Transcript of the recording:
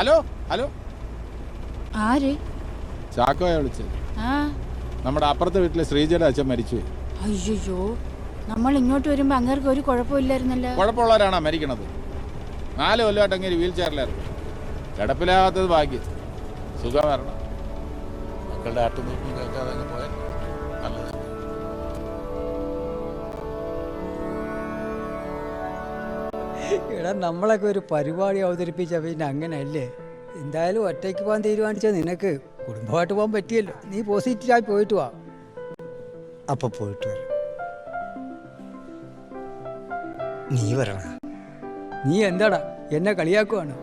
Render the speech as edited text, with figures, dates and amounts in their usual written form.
Hello hello, ആര്? ചാക്കോയെ വിളിച്ചത്. നമ്മുടെ അപ്പുറത്തെ വീട്ടിലെ ശ്രീജയുടെ അച്ഛൻ മരിച്ചു. അയ്യോ, നമ്മൾ ഇങ്ങോട്ട് വരുമ്പോ അങ്ങേർക്ക് ഒരു കുഴപ്പമില്ലായിരുന്നല്ലോ. കുഴപ്പമുള്ളവരാണോ മരിക്കണത്? 4 കൊല്ലമായിട്ട് അങ്ങനെ വീൽ ചെയറിലായിരുന്നു. കിടപ്പിലാകാത്തത് ഭാഗ്യം. സുഖം വരണം. മക്കളുടെ ആട്ടുനോക്കും കേൾക്കാതെ അങ്ങ് പോയാൽ നല്ലത്. എടാ, നമ്മളൊക്കെ ഒരു പരിപാടി അവതരിപ്പിച്ച പിന്നെ അങ്ങനെയല്ലേ. എന്തായാലും ഒറ്റയ്ക്ക് പോകാൻ തീരുമാനിച്ചാൽ നിനക്ക് കുടുംബമായിട്ട് പോകാൻ പറ്റിയല്ലോ. നീ പോസിറ്റീവായി പോയിട്ട് വാ. അപ്പൊ പോയിട്ട് വരാം. നീ വരണ? നീ എന്താടാ എന്നെ കളിയാക്കുവാണ്?